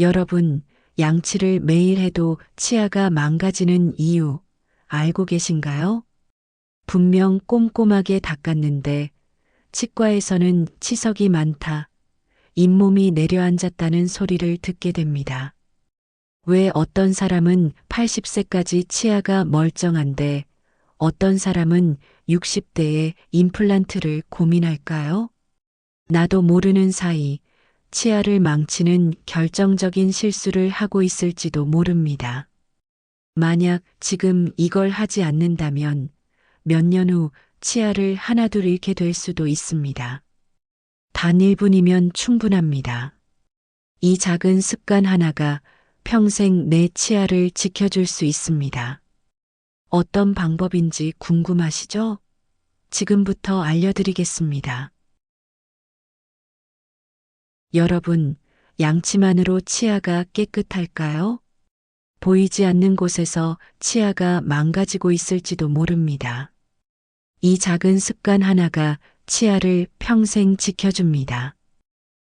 여러분, 양치를 매일 해도 치아가 망가지는 이유 알고 계신가요? 분명 꼼꼼하게 닦았는데 치과에서는 치석이 많다, 잇몸이 내려앉았다는 소리를 듣게 됩니다. 왜 어떤 사람은 80세까지 치아가 멀쩡한데 어떤 사람은 60대에 임플란트를 고민할까요? 나도 모르는 사이 치아를 망치는 결정적인 실수를 하고 있을지도 모릅니다. 만약 지금 이걸 하지 않는다면 몇 년 후 치아를 하나둘 잃게 될 수도 있습니다. 단 1분이면 충분합니다. 이 작은 습관 하나가 평생 내 치아를 지켜줄 수 있습니다. 어떤 방법인지 궁금하시죠? 지금부터 알려드리겠습니다. 여러분, 양치만으로 치아가 깨끗할까요? 보이지 않는 곳에서 치아가 망가지고 있을지도 모릅니다. 이 작은 습관 하나가 치아를 평생 지켜줍니다.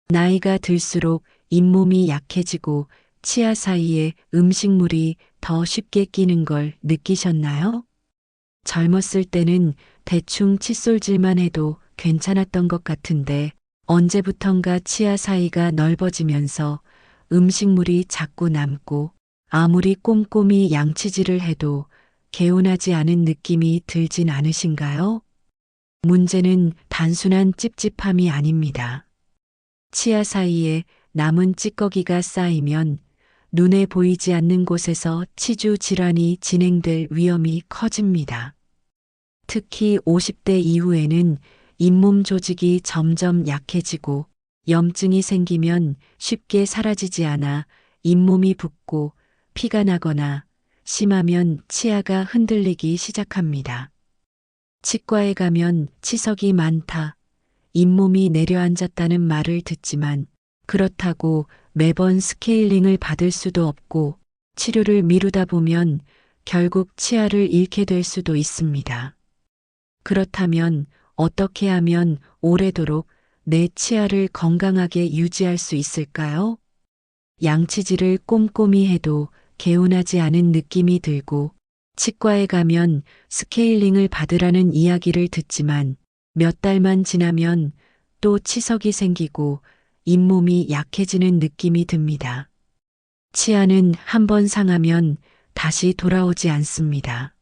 나이가 들수록 잇몸이 약해지고 치아 사이에 음식물이 더 쉽게 끼는 걸 느끼셨나요? 젊었을 때는 대충 칫솔질만 해도 괜찮았던 것 같은데 언제부턴가 치아 사이가 넓어지면서 음식물이 자꾸 남고 아무리 꼼꼼히 양치질을 해도 개운하지 않은 느낌이 들진 않으신가요? 문제는 단순한 찝찝함이 아닙니다. 치아 사이에 남은 찌꺼기가 쌓이면 눈에 보이지 않는 곳에서 치주 질환이 진행될 위험이 커집니다. 특히 50대 이후에는 잇몸 조직이 점점 약해지고 염증이 생기면 쉽게 사라지지 않아 잇몸이 붓고 피가 나거나 심하면 치아가 흔들리기 시작합니다. 치과에 가면 치석이 많다, 잇몸이 내려앉았다는 말을 듣지만 그렇다고 매번 스케일링을 받을 수도 없고 치료를 미루다 보면 결국 치아를 잃게 될 수도 있습니다. 그렇다면 어떻게 하면 오래도록 내 치아를 건강하게 유지할 수 있을까요? 양치질을 꼼꼼히 해도 개운하지 않은 느낌이 들고 치과에 가면 스케일링을 받으라는 이야기를 듣지만 몇 달만 지나면 또 치석이 생기고 잇몸이 약해지는 느낌이 듭니다. 치아는 한번 상하면 다시 돌아오지 않습니다.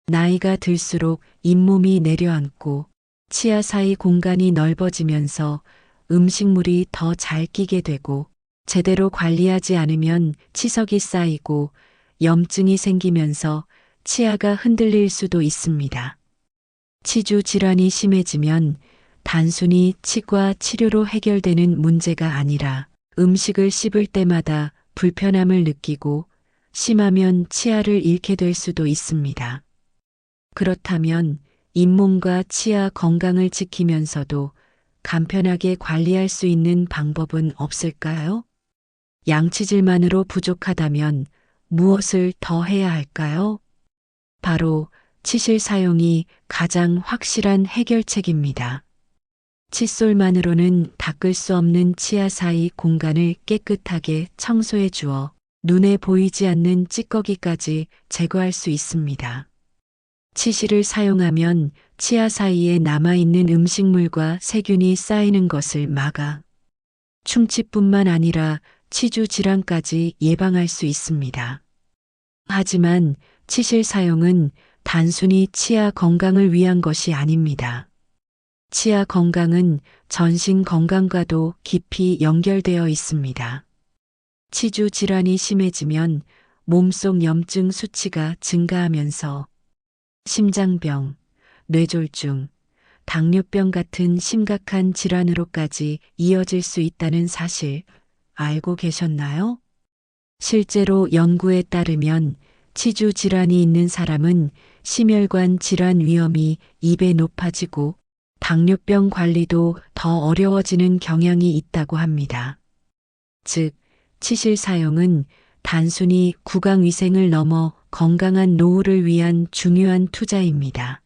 나이가 들수록 잇몸이 내려앉고 치아 사이 공간이 넓어지면서 음식물이 더 잘 끼게 되고 제대로 관리하지 않으면 치석이 쌓이고 염증이 생기면서 치아가 흔들릴 수도 있습니다. 치주 질환이 심해지면 단순히 치과 치료로 해결되는 문제가 아니라 음식을 씹을 때마다 불편함을 느끼고 심하면 치아를 잃게 될 수도 있습니다. 그렇다면 잇몸과 치아 건강을 지키면서도 간편하게 관리할 수 있는 방법은 없을까요? 양치질만으로 부족하다면 무엇을 더 해야 할까요? 바로 치실 사용이 가장 확실한 해결책입니다. 칫솔만으로는 닦을 수 없는 치아 사이 공간을 깨끗하게 청소해 주어 눈에 보이지 않는 찌꺼기까지 제거할 수 있습니다. 치실을 사용하면 치아 사이에 남아있는 음식물과 세균이 쌓이는 것을 막아 충치뿐만 아니라 치주 질환까지 예방할 수 있습니다. 하지만 치실 사용은 단순히 치아 건강을 위한 것이 아닙니다. 치아 건강은 전신 건강과도 깊이 연결되어 있습니다. 치주 질환이 심해지면 몸속 염증 수치가 증가하면서 심장병, 뇌졸중, 당뇨병 같은 심각한 질환으로까지 이어질 수 있다는 사실 알고 계셨나요? 실제로 연구에 따르면 치주 질환이 있는 사람은 심혈관 질환 위험이 2배 높아지고 당뇨병 관리도 더 어려워지는 경향이 있다고 합니다. 즉, 치실 사용은 단순히 구강 위생을 넘어 건강한 노후를 위한 중요한 투자입니다.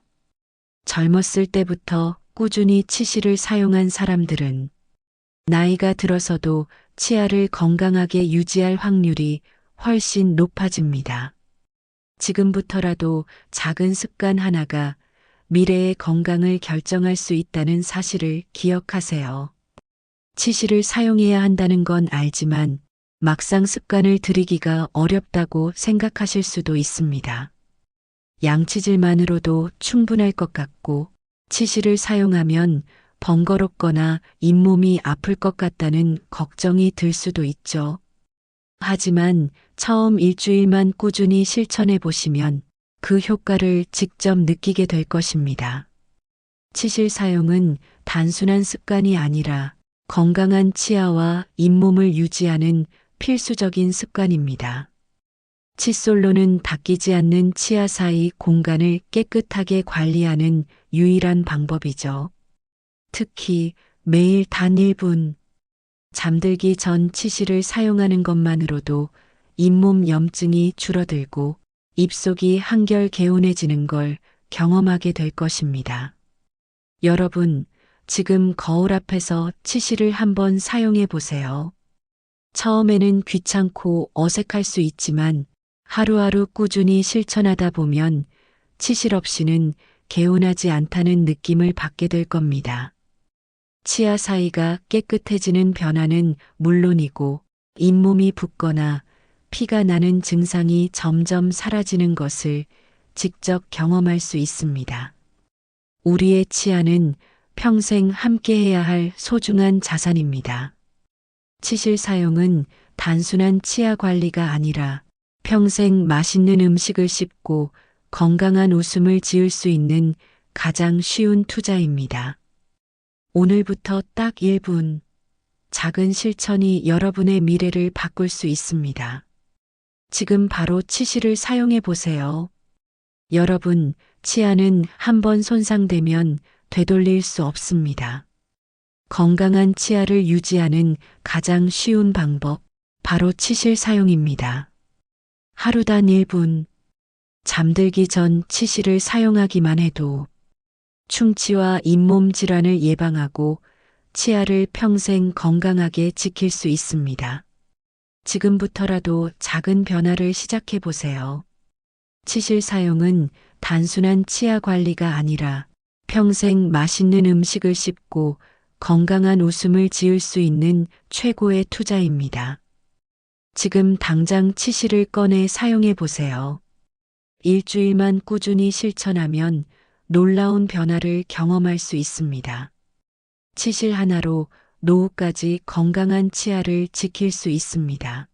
젊었을 때부터 꾸준히 치실을 사용한 사람들은 나이가 들어서도 치아를 건강하게 유지할 확률이 훨씬 높아집니다. 지금부터라도 작은 습관 하나가 미래의 건강을 결정할 수 있다는 사실을 기억하세요. 치실을 사용해야 한다는 건 알지만 막상 습관을 들이기가 어렵다고 생각하실 수도 있습니다. 양치질만으로도 충분할 것 같고 치실을 사용하면 번거롭거나 잇몸이 아플 것 같다는 걱정이 들 수도 있죠. 하지만 처음 일주일만 꾸준히 실천해 보시면 그 효과를 직접 느끼게 될 것입니다. 치실 사용은 단순한 습관이 아니라 건강한 치아와 잇몸을 유지하는 필수적인 습관입니다. 칫솔로는 닦이지 않는 치아 사이 공간을 깨끗하게 관리하는 유일한 방법이죠. 특히 매일 단 1분, 잠들기 전 치실을 사용하는 것만으로도 잇몸 염증이 줄어들고 입속이 한결 개운해지는 걸 경험하게 될 것입니다. 여러분, 지금 거울 앞에서 치실을 한번 사용해 보세요. 처음에는 귀찮고 어색할 수 있지만 하루하루 꾸준히 실천하다 보면 치실 없이는 개운하지 않다는 느낌을 받게 될 겁니다. 치아 사이가 깨끗해지는 변화는 물론이고 잇몸이 붓거나 피가 나는 증상이 점점 사라지는 것을 직접 경험할 수 있습니다. 우리의 치아는 평생 함께해야 할 소중한 자산입니다. 치실 사용은 단순한 치아 관리가 아니라 평생 맛있는 음식을 씹고 건강한 웃음을 지을 수 있는 가장 쉬운 투자입니다. 오늘부터 딱 1분, 작은 실천이 여러분의 미래를 바꿀 수 있습니다. 지금 바로 치실을 사용해 보세요. 여러분, 치아는 한번 손상되면 되돌릴 수 없습니다. 건강한 치아를 유지하는 가장 쉬운 방법, 바로 치실 사용입니다. 하루 단 1분, 잠들기 전 치실을 사용하기만 해도 충치와 잇몸 질환을 예방하고 치아를 평생 건강하게 지킬 수 있습니다. 지금부터라도 작은 변화를 시작해 보세요. 치실 사용은 단순한 치아 관리가 아니라 평생 맛있는 음식을 씹고 건강한 웃음을 지을 수 있는 최고의 투자입니다. 지금 당장 치실을 꺼내 사용해 보세요. 일주일만 꾸준히 실천하면 놀라운 변화를 경험할 수 있습니다. 치실 하나로 노후까지 건강한 치아를 지킬 수 있습니다.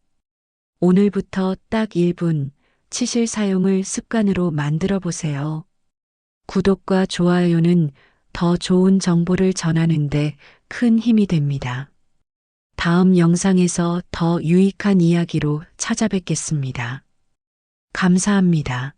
오늘부터 딱 1분 치실 사용을 습관으로 만들어 보세요. 구독과 좋아요는 더 좋은 정보를 전하는데 큰 힘이 됩니다. 다음 영상에서 더 유익한 이야기로 찾아뵙겠습니다. 감사합니다.